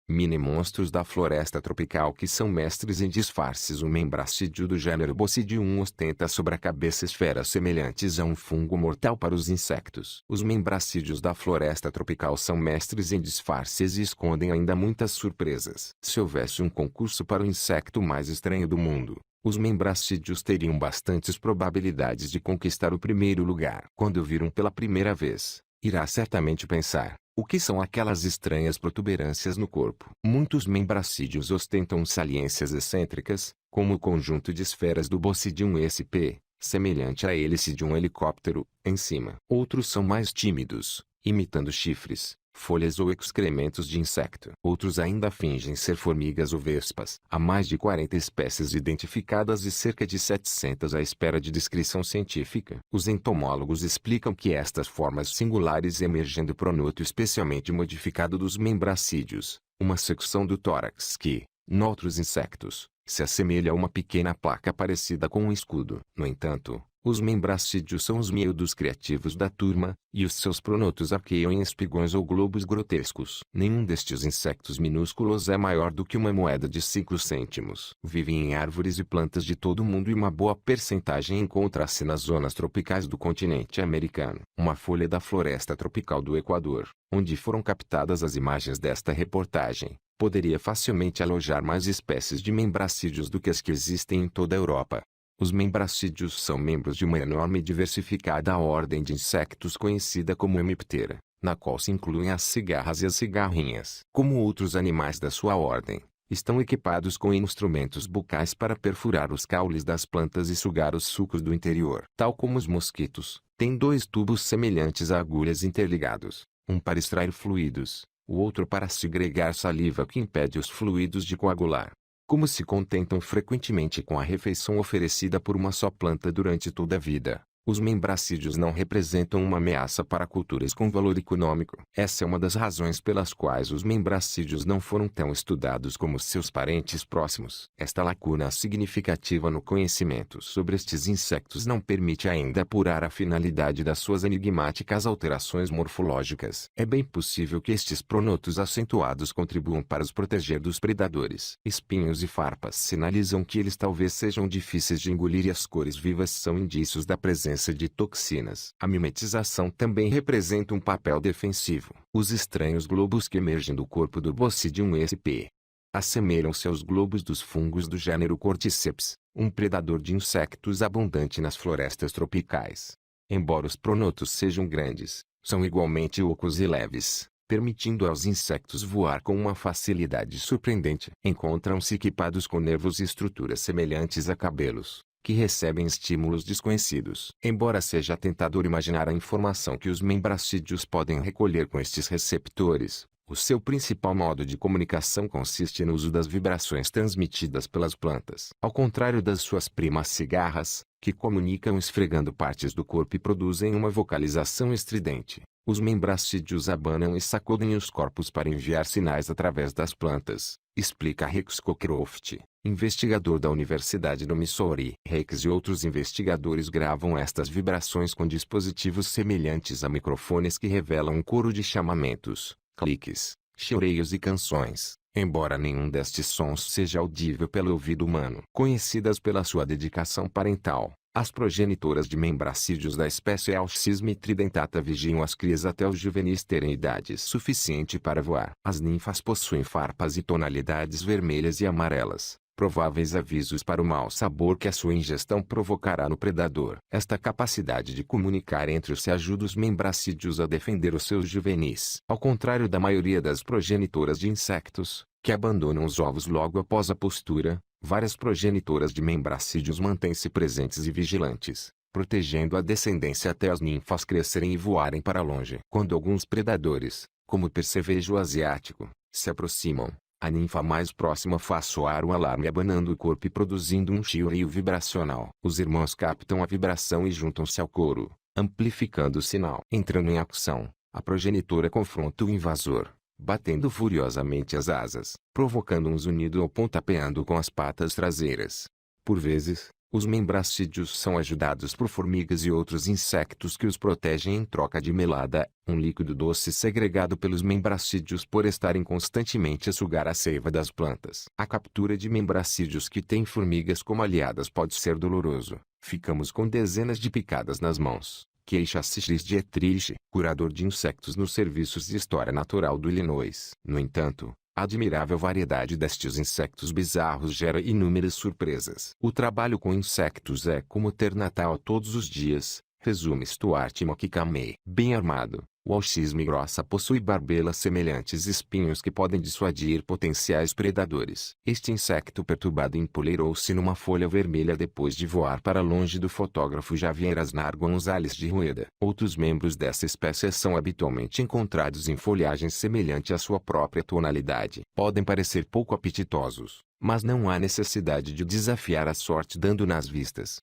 Mini-monstros da floresta tropical que são mestres em disfarces. O membracídio do gênero Bocidium ostenta sobre a cabeça esferas semelhantes a um fungo mortal para os insetos. Os membracídios da floresta tropical são mestres em disfarces e escondem ainda muitas surpresas. Se houvesse um concurso para o insecto mais estranho do mundo, os membracídios teriam bastantes probabilidades de conquistar o primeiro lugar. Quando viram pela primeira vez, irá certamente pensar: o que são aquelas estranhas protuberâncias no corpo? Muitos membracídios ostentam saliências excêntricas, como o conjunto de esferas do Bocidium sp, semelhante à hélice de um helicóptero, em cima. Outros são mais tímidos, imitando chifres, folhas ou excrementos de inseto. Outros ainda fingem ser formigas ou vespas. Há mais de 40 espécies identificadas e cerca de 700 à espera de descrição científica. Os entomólogos explicam que estas formas singulares emergem do pronoto especialmente modificado dos membracídios, uma secção do tórax que, noutros insectos, se assemelha a uma pequena placa parecida com um escudo. No entanto, os membracídios são os miúdos criativos da turma, e os seus pronotos arqueiam em espigões ou globos grotescos. Nenhum destes insectos minúsculos é maior do que uma moeda de 5 cêntimos. Vivem em árvores e plantas de todo o mundo e uma boa percentagem encontra-se nas zonas tropicais do continente americano. Uma folha da floresta tropical do Equador, onde foram captadas as imagens desta reportagem, poderia facilmente alojar mais espécies de membracídios do que as que existem em toda a Europa. Os membracídios são membros de uma enorme e diversificada ordem de insetos conhecida como Hemiptera, na qual se incluem as cigarras e as cigarrinhas. Como outros animais da sua ordem, estão equipados com instrumentos bucais para perfurar os caules das plantas e sugar os sucos do interior. Tal como os mosquitos, têm 2 tubos semelhantes a agulhas interligados, um para extrair fluidos, o outro para segregar saliva que impede os fluidos de coagular. Como se contentam frequentemente com a refeição oferecida por uma só planta durante toda a vida, os membracídios não representam uma ameaça para culturas com valor econômico. Essa é uma das razões pelas quais os membracídios não foram tão estudados como seus parentes próximos. Esta lacuna significativa no conhecimento sobre estes insetos não permite ainda apurar a finalidade das suas enigmáticas alterações morfológicas. É bem possível que estes pronotos acentuados contribuam para os proteger dos predadores. Espinhos e farpas sinalizam que eles talvez sejam difíceis de engolir e as cores vivas são indícios da presença de toxinas. A mimetização também representa um papel defensivo. Os estranhos globos que emergem do corpo do Bocidium sp assemelham-se aos globos dos fungos do gênero Cordyceps, um predador de insetos abundante nas florestas tropicais. Embora os pronotos sejam grandes, são igualmente ocos e leves, permitindo aos insetos voar com uma facilidade surpreendente. Encontram-se equipados com nervos e estruturas semelhantes a cabelos, que recebem estímulos desconhecidos. Embora seja tentador imaginar a informação que os membracídios podem recolher com estes receptores, o seu principal modo de comunicação consiste no uso das vibrações transmitidas pelas plantas. Ao contrário das suas primas cigarras, que comunicam esfregando partes do corpo e produzem uma vocalização estridente, os membracídios abanam e sacudem os corpos para enviar sinais através das plantas, explica Rex Cockcroft, investigador da Universidade do Missouri. Rex e outros investigadores gravam estas vibrações com dispositivos semelhantes a microfones que revelam um coro de chamamentos, cliques, choreios e canções, embora nenhum destes sons seja audível pelo ouvido humano. Conhecidas pela sua dedicação parental, as progenitoras de membracídios da espécie Alcysme tridentata vigiam as crias até os juvenis terem idade suficiente para voar. As ninfas possuem farpas e tonalidades vermelhas e amarelas, prováveis avisos para o mau sabor que a sua ingestão provocará no predador. Esta capacidade de comunicar entre-se ajuda os membracídios a defender os seus juvenis. Ao contrário da maioria das progenitoras de insetos, que abandonam os ovos logo após a postura, várias progenitoras de membracídios mantêm-se presentes e vigilantes, protegendo a descendência até as ninfas crescerem e voarem para longe. Quando alguns predadores, como o percevejo asiático, se aproximam, a ninfa mais próxima faz soar o alarme abanando o corpo e produzindo um chiorio vibracional. Os irmãos captam a vibração e juntam-se ao coro, amplificando o sinal. Entrando em ação, a progenitora confronta o invasor, batendo furiosamente as asas, provocando um zunido ou pontapeando com as patas traseiras. Por vezes, Os membracídeos são ajudados por formigas e outros insetos que os protegem em troca de melada, um líquido doce segregado pelos membracídeos por estarem constantemente a sugar a seiva das plantas. A captura de membracídeos que têm formigas como aliadas pode ser doloroso. Ficamos com dezenas de picadas nas mãos. Queixa-se Chris Dietrich, curador de insetos nos Serviços de História Natural do Illinois. No entanto, a admirável variedade destes insetos bizarros gera inúmeras surpresas. O trabalho com insetos é como ter Natal todos os dias, resume Stuart McCamey. Bem armado, o alchisme grossa possui barbelas semelhantes espinhos que podem dissuadir potenciais predadores. Este inseto perturbado empoleirou-se numa folha vermelha depois de voar para longe do fotógrafo Javier Aznar Gonzalez de Rueda. Outros membros dessa espécie são habitualmente encontrados em folhagem semelhante à sua própria tonalidade. Podem parecer pouco apetitosos, mas não há necessidade de desafiar a sorte dando nas vistas.